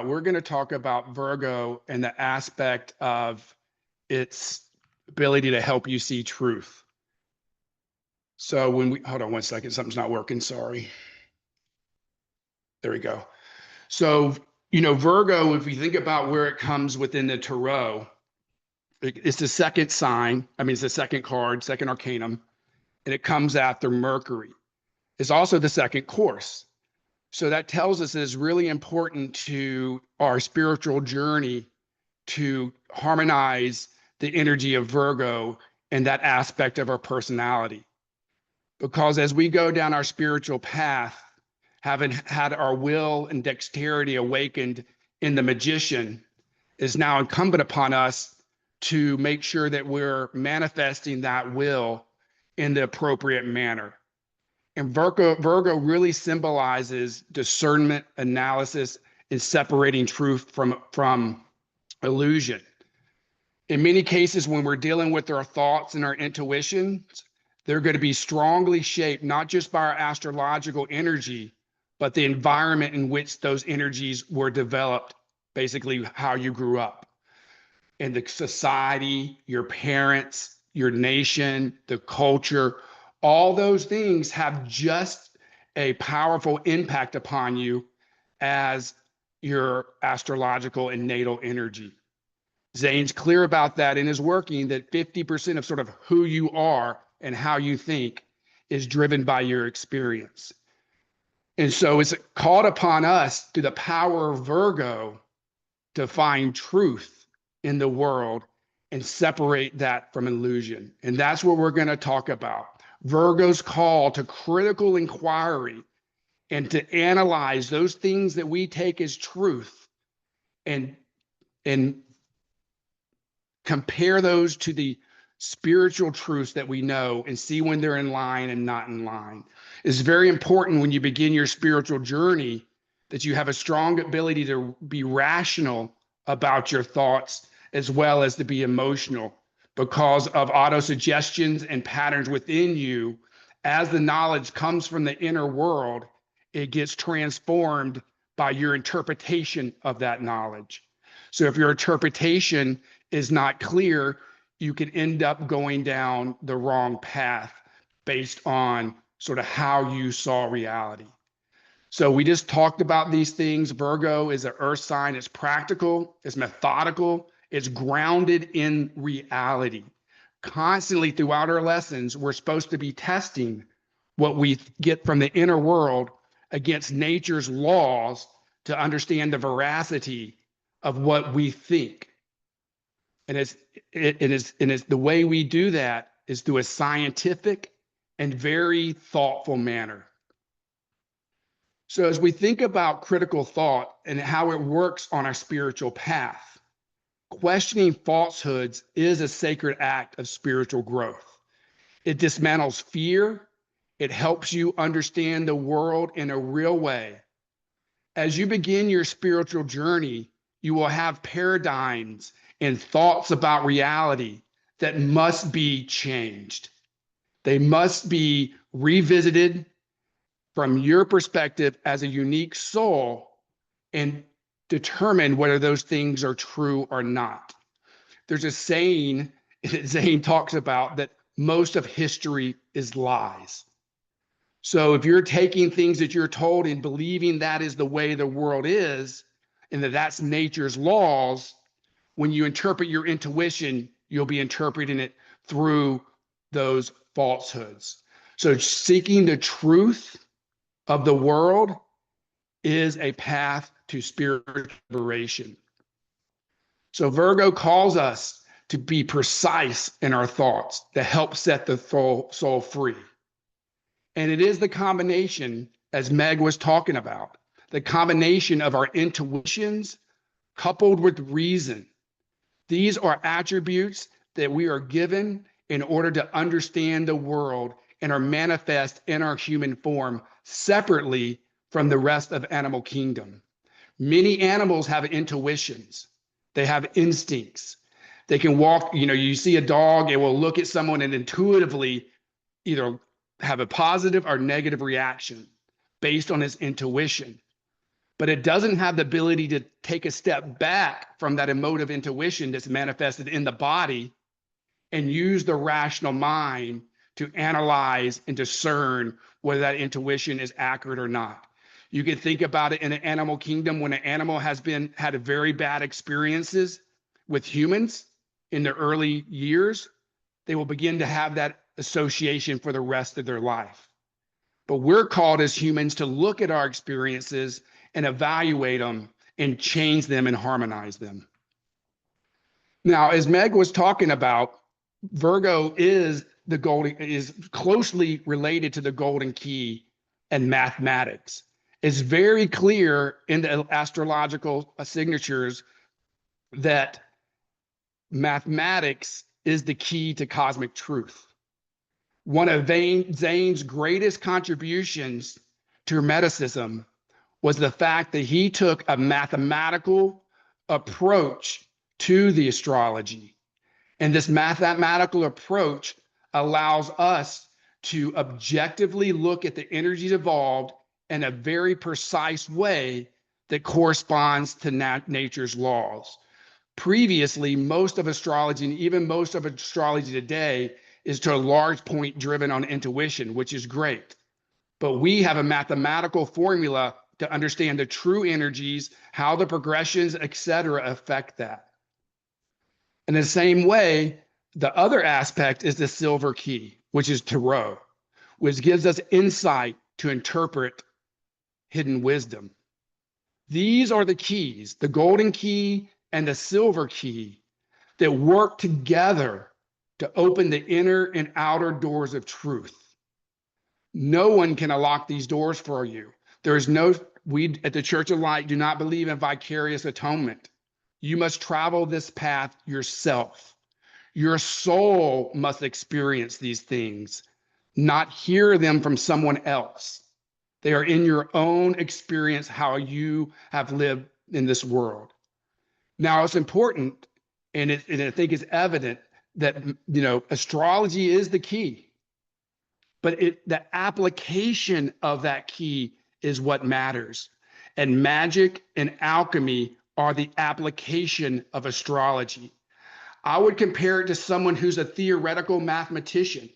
We're going to talk about Virgo and the aspect of its ability to help you see truth. So hold on one second, something's not working, sorry. There we go. So, Virgo, if you think about where it comes within the tarot, it's the second sign. It's the second card, second arcanum, and it comes after Mercury. It's also the second course. So that tells us it's really important to our spiritual journey to harmonize the energy of Virgo and that aspect of our personality. Because as we go down our spiritual path, having had our will and dexterity awakened in the magician, is now incumbent upon us to make sure that we're manifesting that will in the appropriate manner. And Virgo really symbolizes discernment, analysis, and separating truth from illusion. In many cases, when we're dealing with our thoughts and our intuitions, they're going to be strongly shaped, not just by our astrological energy, but the environment in which those energies were developed, basically how you grew up. And the society, your parents, your nation, the culture, all those things have just a powerful impact upon you as your astrological and natal energy. Zain's clear about that in his working, that 50% of sort of who you are and how you think is driven by your experience. And so it's called upon us through the power of Virgo to find truth in the world and separate that from illusion. And that's what we're going to talk about. Virgo's call to critical inquiry and to analyze those things that we take as truth and compare those to the spiritual truths that we know and see when they're in line and not in line. It's very important when you begin your spiritual journey that you have a strong ability to be rational about your thoughts as well as to be emotional, because of autosuggestions and patterns within you. As the knowledge comes from the inner world, it gets transformed by your interpretation of that knowledge. So if your interpretation is not clear, you can end up going down the wrong path based on sort of how you saw reality. So we just talked about these things. Virgo is an earth sign. It's practical, it's methodical, it's grounded in reality. Constantly throughout our lessons, we're supposed to be testing what we get from the inner world against nature's laws to understand the veracity of what we think. And it's the way we do that is through a scientific and very thoughtful manner. So as we think about critical thought and how it works on our spiritual path, questioning falsehoods is a sacred act of spiritual growth. It dismantles fear. It helps you understand the world in a real way. As you begin your spiritual journey, you will have paradigms and thoughts about reality that must be changed. They must be revisited from your perspective as a unique soul and determine whether those things are true or not. There's a saying that Zain talks about that most of history is lies. So if you're taking things that you're told and believing that is the way the world is, and that that's nature's laws, when you interpret your intuition, you'll be interpreting it through those falsehoods. So seeking the truth of the world is a path to spiritual liberation. So Virgo calls us to be precise in our thoughts to help set the soul free. And it is the combination, as Meg was talking about, the combination of our intuitions coupled with reason. These are attributes that we are given in order to understand the world and are manifest in our human form separately from the rest of animal kingdom. Many animals have intuitions. They have instincts. They can walk, you see a dog, it will look at someone and intuitively either have a positive or negative reaction based on its intuition. but it doesn't have the ability to take a step back from that emotive intuition that's manifested in the body and use the rational mind to analyze and discern whether that intuition is accurate or not. You can think about it in the animal kingdom. When an animal has had very bad experiences with humans in the early years, they will begin to have that association for the rest of their life. But we're called as humans to look at our experiences and evaluate them and change them and harmonize them. Now, as Meg was talking about, Virgo is closely related to the golden key and mathematics. It's very clear in the astrological signatures that mathematics is the key to cosmic truth. One of Zain's greatest contributions to Hermeticism was the fact that he took a mathematical approach to the astrology. And this mathematical approach allows us to objectively look at the energies involved in a very precise way that corresponds to nature's laws. Previously, most of astrology, and even most of astrology today, is to a large point driven on intuition, which is great. But we have a mathematical formula to understand the true energies, how the progressions, etc., affect that. In the same way, the other aspect is the silver key, which is tarot, which gives us insight to interpret hidden wisdom. These are the keys, the golden key and the silver key, that work together to open the inner and outer doors of truth. No one can unlock these doors for you. We at the Church of Light do not believe in vicarious atonement. You must travel this path yourself. Your soul must experience these things, not hear them from someone else. They are in your own experience, how you have lived in this world. Now, it's important, and I think it's evident that, astrology is the key, but the application of that key is what matters. And magic and alchemy are the application of astrology. I would compare it to someone who's a theoretical mathematician.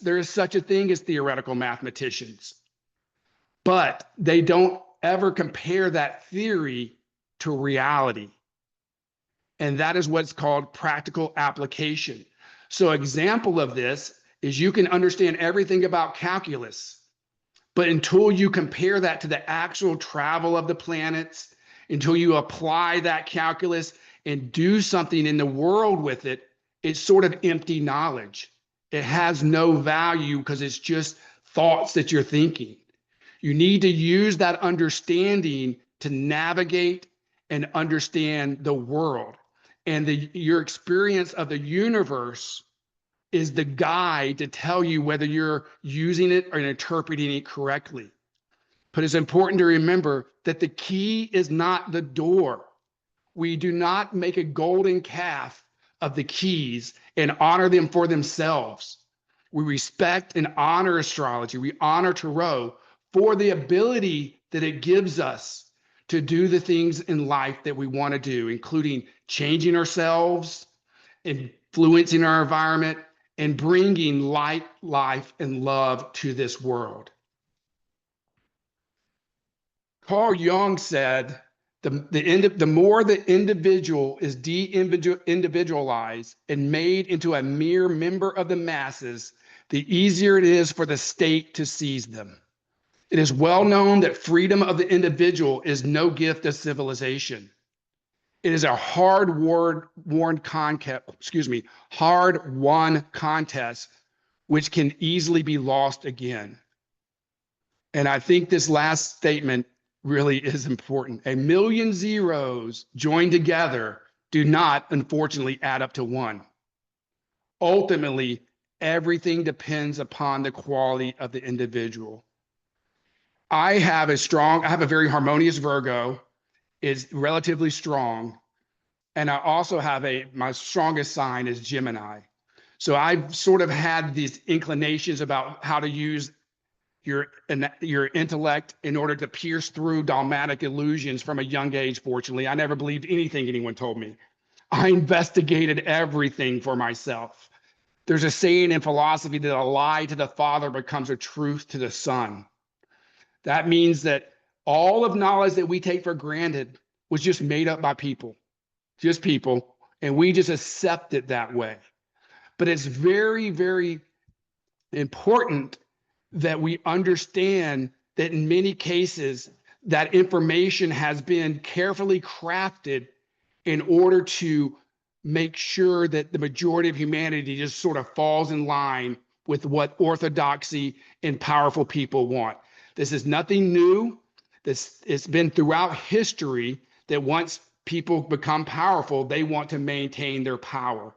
There is such a thing as theoretical mathematicians, but they don't ever compare that theory to reality. And that is what's called practical application. So example of this is you can understand everything about calculus, but until you compare that to the actual travel of the planets, until you apply that calculus and do something in the world with it, it's sort of empty knowledge. It has no value because it's just thoughts that you're thinking. You need to use that understanding to navigate and understand the world. And your experience of the universe is the guide to tell you whether you're using it or interpreting it correctly. But it's important to remember that the key is not the door. We do not make a golden calf of the keys and honor them for themselves. We respect and honor astrology. We honor tarot for the ability that it gives us to do the things in life that we want to do, including changing ourselves, influencing our environment, and bringing light, life, and love to this world. Carl Jung said, the more the individual is de-individualized and made into a mere member of the masses, the easier it is for the state to seize them. It is well known that freedom of the individual is no gift of civilization. It is a hard-won contest, which can easily be lost again. And I think this last statement really is important. A million zeros joined together do not, unfortunately, add up to one. Ultimately, everything depends upon the quality of the individual. I have a very harmonious Virgo. It's relatively strong. And I also have my strongest sign is Gemini. So I've sort of had these inclinations about how to use your intellect in order to pierce through dogmatic illusions from a young age. Fortunately, I never believed anything anyone told me. I investigated everything for myself. There's a saying in philosophy that a lie to the father becomes a truth to the son. That means that all of knowledge that we take for granted was just made up by people, just people, and we just accept it that way. But it's very, very important that we understand that in many cases, that information has been carefully crafted in order to make sure that the majority of humanity just sort of falls in line with what orthodoxy and powerful people want. This is nothing new. It's been throughout history that once people become powerful, they want to maintain their power.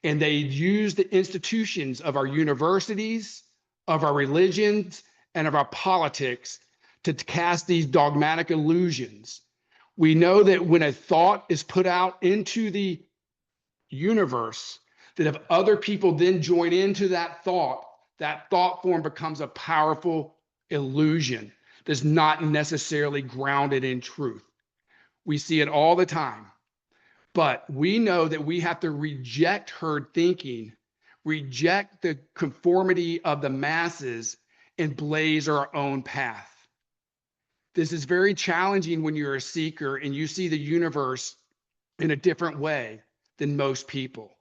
And they use the institutions of our universities, of our religions, and of our politics to cast these dogmatic illusions. We know that when a thought is put out into the universe, that if other people then join into that thought form becomes a powerful illusion that's not necessarily grounded in truth. We see it all the time. But we know that we have to reject herd thinking, reject the conformity of the masses, and blaze our own path. This is very challenging when you're a seeker and you see the universe in a different way than most people.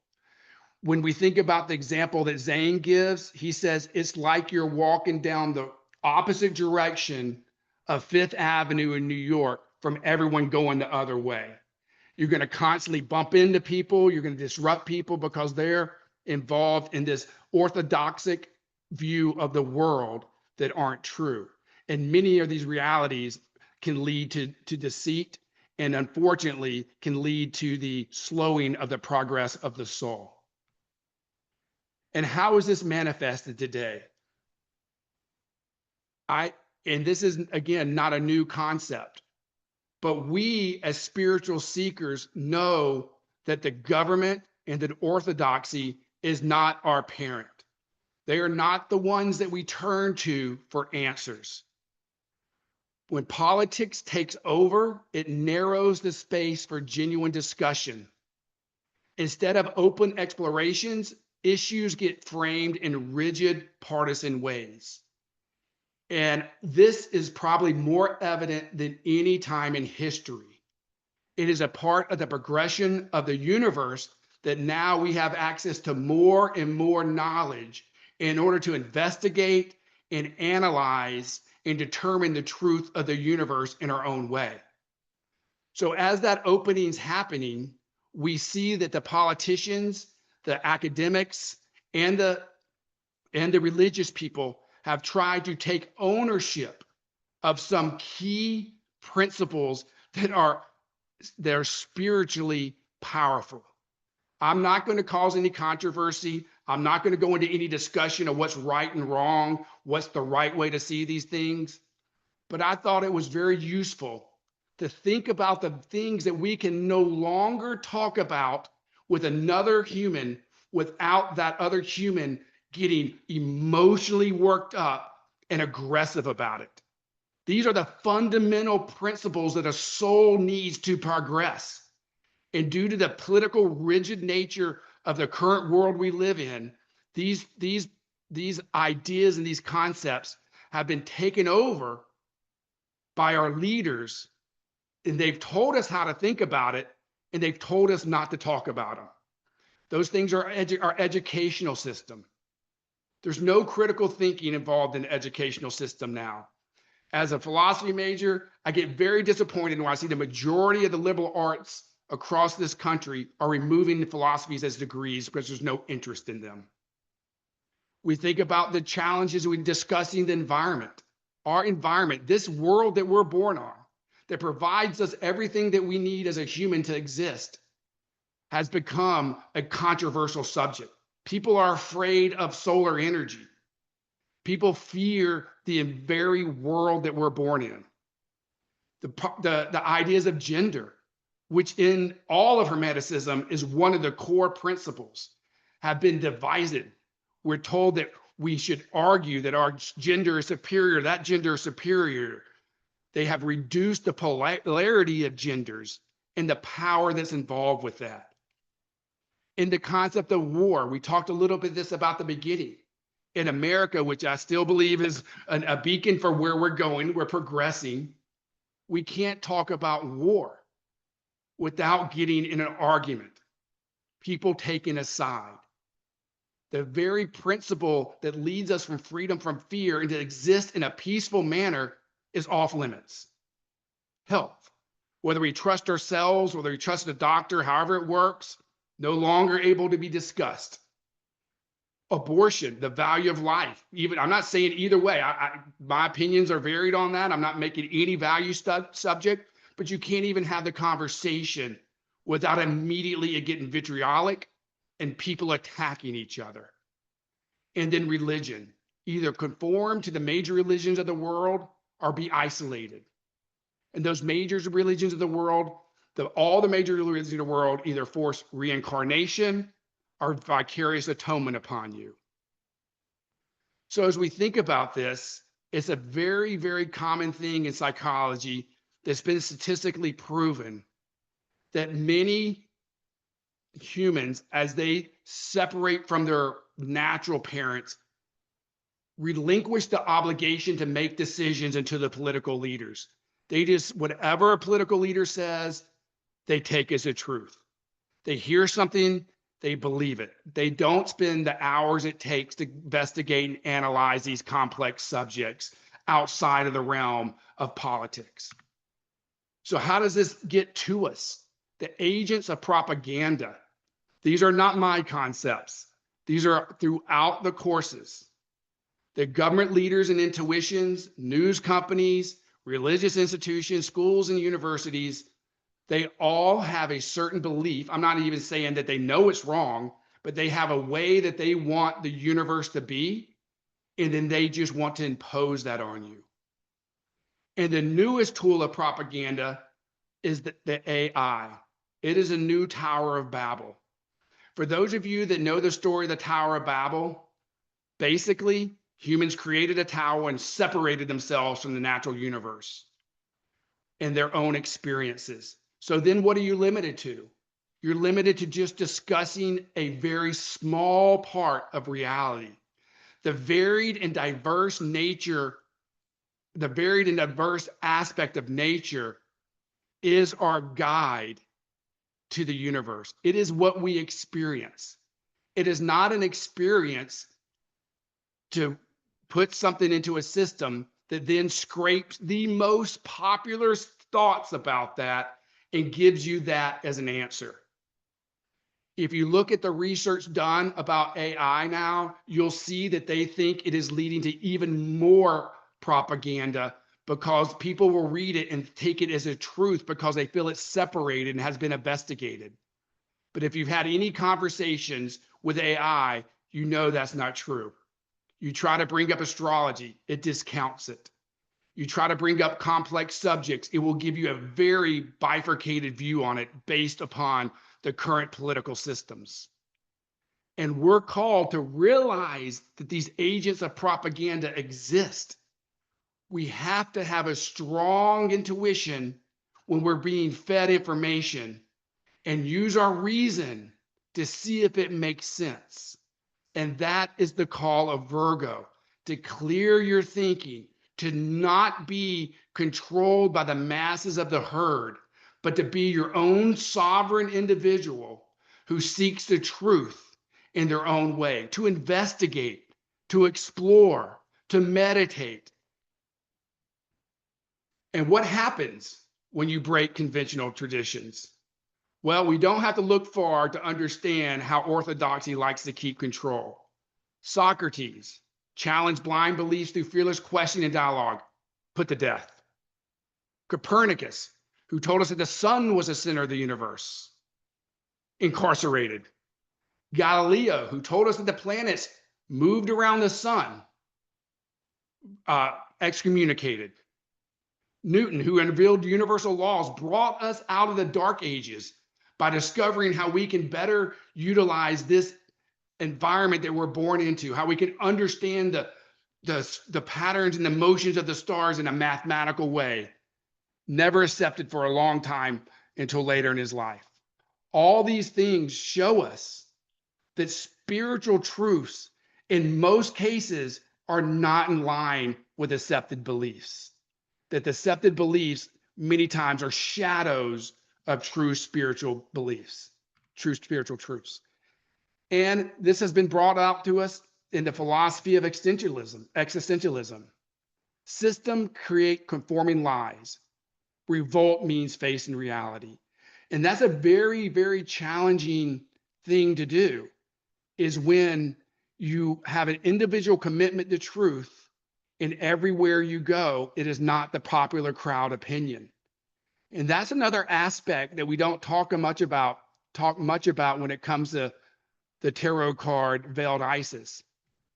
When we think about the example that Zain gives, he says it's like you're walking down the opposite direction of Fifth Avenue in New York from everyone going the other way. You're going to constantly bump into people. You're going to disrupt people because they're involved in this orthodoxic view of the world that aren't true. And many of these realities can lead to deceit, and unfortunately can lead to the slowing of the progress of the soul. And how is this manifested today? And this is, again, not a new concept. But we as spiritual seekers know that the government and that orthodoxy is not our parent. They are not the ones that we turn to for answers. When politics takes over, it narrows the space for genuine discussion. Instead of open explorations, issues get framed in rigid partisan ways. And this is probably more evident than any time in history. It is a part of the progression of the universe that now we have access to more and more knowledge in order to investigate and analyze and determine the truth of the universe in our own way. So as that opening is happening, we see that the politicians, the academics, and the religious people have tried to take ownership of some key principles that are spiritually powerful. I'm not going to cause any controversy. I'm not going to go into any discussion of what's right and wrong, what's the right way to see these things. But I thought it was very useful to think about the things that we can no longer talk about with another human without that other human getting emotionally worked up and aggressive about it. These are the fundamental principles that a soul needs to progress. And due to the political rigid nature of the current world we live in, these ideas and these concepts have been taken over by our leaders, and they've told us how to think about it, and they've told us not to talk about them. Those things are our educational system. There's no critical thinking involved in the educational system now. As a philosophy major, I get very disappointed when I see the majority of the liberal arts across this country are removing the philosophies as degrees because there's no interest in them. We think about the challenges when discussing the environment. Our environment, this world that we're born on, that provides us everything that we need as a human to exist, has become a controversial subject. People are afraid of solar energy. People fear the very world that we're born in. The ideas of gender, which in all of Hermeticism is one of the core principles, have been divided. We're told that we should argue that our gender is superior, that gender is superior. They have reduced the polarity of genders and the power that's involved with that. In the concept of war, we talked a little bit this about the beginning. In America, which I still believe is a beacon for where we're going, we're progressing. We can't talk about war without getting in an argument, people taking a side. The very principle that leads us from freedom from fear and to exist in a peaceful manner is off limits. Health, whether we trust ourselves, whether we trust a doctor, however it works, no longer able to be discussed. Abortion, the value of life. Even I'm not saying either way. My opinions are varied on that. I'm not making any value subject, but you can't even have the conversation without immediately it getting vitriolic and people attacking each other. And then religion, either conform to the major religions of the world or be isolated. And those major religions of the world, all the major religions of the world either force reincarnation or vicarious atonement upon you. So as we think about this, it's a very, very common thing in psychology that's been statistically proven that many humans, as they separate from their natural parents, relinquish the obligation to make decisions into the political leaders. They just, whatever a political leader says, they take as a truth. They hear something, they believe it. They don't spend the hours it takes to investigate and analyze these complex subjects outside of the realm of politics. So how does this get to us? The agents of propaganda. These are not my concepts. These are throughout the courses. The government leaders and intuitions, news companies, religious institutions, schools and universities, they all have a certain belief. I'm not even saying that they know it's wrong, but they have a way that they want the universe to be, and then they just want to impose that on you. And the newest tool of propaganda is the AI. It is a new Tower of Babel. For those of you that know the story of the Tower of Babel, basically, humans created a tower and separated themselves from the natural universe and their own experiences. So then what are you limited to? You're limited to just discussing a very small part of reality. The varied and diverse nature, the varied and diverse aspect of nature is our guide to the universe. It is what we experience. It is not an experience to put something into a system that then scrapes the most popular thoughts about that and gives you that as an answer. If you look at the research done about AI now, you'll see that they think it is leading to even more propaganda because people will read it and take it as a truth because they feel it's separated and has been investigated. But if you've had any conversations with AI, you know that's not true. You try to bring up astrology, it discounts it. You try to bring up complex subjects, it will give you a very bifurcated view on it based upon the current political systems. And we're called to realize that these agents of propaganda exist. We have to have a strong intuition when we're being fed information and use our reason to see if it makes sense. And that is the call of Virgo, to clear your thinking, to not be controlled by the masses of the herd, but to be your own sovereign individual who seeks the truth in their own way, to investigate, to explore, to meditate. And what happens when you break conventional traditions? Well, we don't have to look far to understand how orthodoxy likes to keep control. Socrates challenged blind beliefs through fearless questioning and dialogue, put to death. Copernicus, who told us that the sun was the center of the universe, incarcerated. Galileo, who told us that the planets moved around the sun, excommunicated. Newton, who unveiled universal laws, brought us out of the dark ages by discovering how we can better utilize this environment that we're born into, how we can understand the patterns and the motions of the stars in a mathematical way. Never accepted for a long time until later in his life. All these things show us that spiritual truths, in most cases, are not in line with accepted beliefs. That the accepted beliefs many times are shadows of true spiritual beliefs, true spiritual truths. And this has been brought out to us in the philosophy of existentialism. System create conforming lies. Revolt means facing reality. And that's a very, very challenging thing to do, is when you have an individual commitment to truth, and everywhere you go, it is not the popular crowd opinion. And that's another aspect that we don't talk much about when it comes to the tarot card veiled Isis.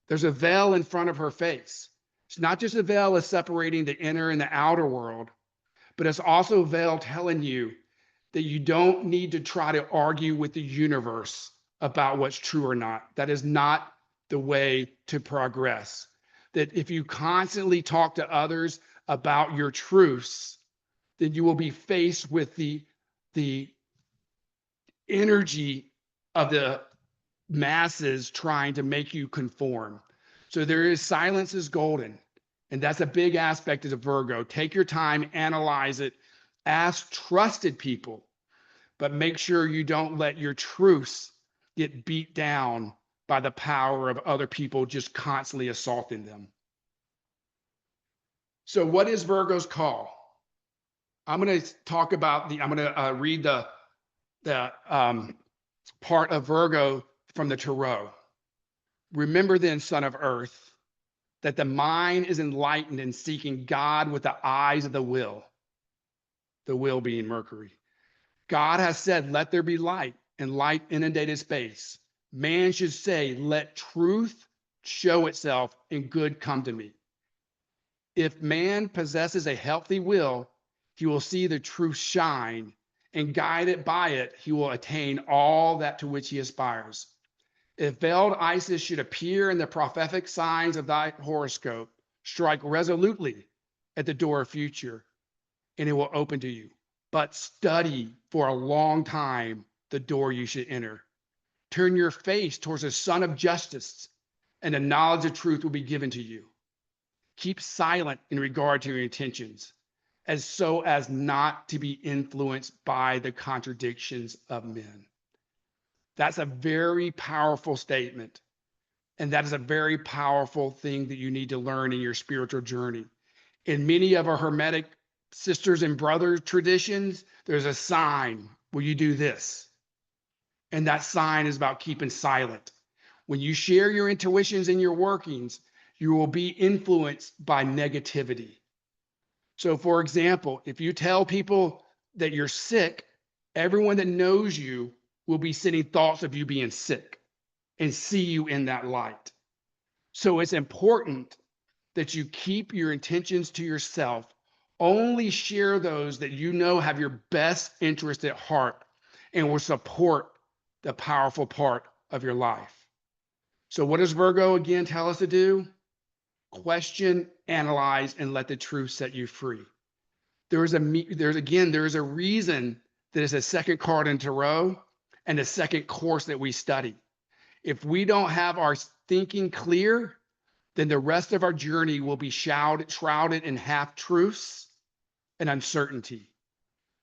There's a veil in front of her face. It's not just a veil of separating the inner and the outer world, but it's also a veil telling you that you don't need to try to argue with the universe about what's true or not. That is not the way to progress. That if you constantly talk to others about your truths, then you will be faced with the energy of the masses trying to make you conform. So there is silence is golden. And that's a big aspect of the Virgo. Take your time, analyze it, ask trusted people, but make sure you don't let your truths get beat down by the power of other people just constantly assaulting them. So what is Virgo's call? I'm going to talk about I'm going to read the part of Virgo from the Tarot. Remember then, son of earth, that the mind is enlightened in seeking God with the eyes of the will being Mercury. God has said, let there be light, and light inundated space. Man should say, let truth show itself and good come to me. If man possesses a healthy will, he will see the truth shine, and guided by it, he will attain all that to which he aspires. If veiled Isis should appear in the prophetic signs of thy horoscope, strike resolutely at the door of future, and it will open to you. But study for a long time the door you should enter. Turn your face towards the sun of justice, and the knowledge of truth will be given to you. Keep silent in regard to your intentions, so as not to be influenced by the contradictions of men. That's a very powerful statement. And that is a very powerful thing that you need to learn in your spiritual journey. In many of our Hermetic sisters and brothers traditions, there's a sign where you do this. And that sign is about keeping silent. When you share your intuitions and your workings, you will be influenced by negativity. So for example, if you tell people that you're sick, everyone that knows you will be sending thoughts of you being sick and see you in that light. So it's important that you keep your intentions to yourself. Only share those that you know have your best interest at heart and will support the powerful part of your life. So what does Virgo again tell us to do? Question, analyze, and let the truth set you free. There's a reason that it's a second card in Tarot and a second course that we study. If we don't have our thinking clear, then the rest of our journey will be shrouded in half-truths and uncertainty.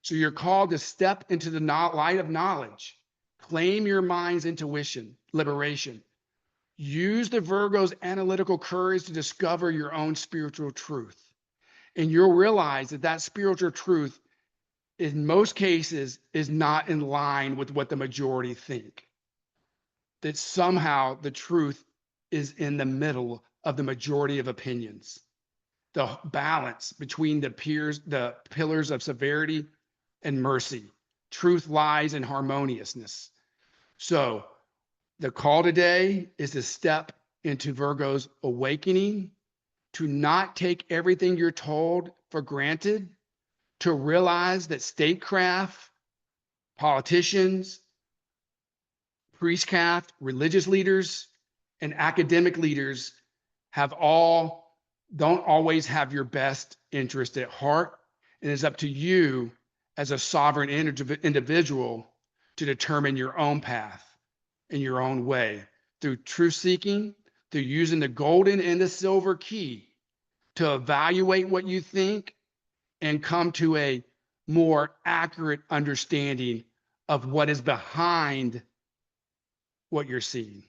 So you're called to step into the light of knowledge, claim your mind's intuition, liberation. Use the Virgo's analytical courage to discover your own spiritual truth. And you'll realize that that spiritual truth, in most cases, is not in line with what the majority think. That somehow the truth is in the middle of the majority of opinions. The balance between the pillars of severity and mercy. Truth lies in harmoniousness. So the call today is to step into Virgo's awakening, to not take everything you're told for granted, to realize that statecraft, politicians, priestcraft, religious leaders, and academic leaders don't always have your best interest at heart. And it's up to you as a sovereign individual to determine your own path in your own way through truth seeking, through using the golden and the silver key to evaluate what you think and come to a more accurate understanding of what is behind what you're seeing.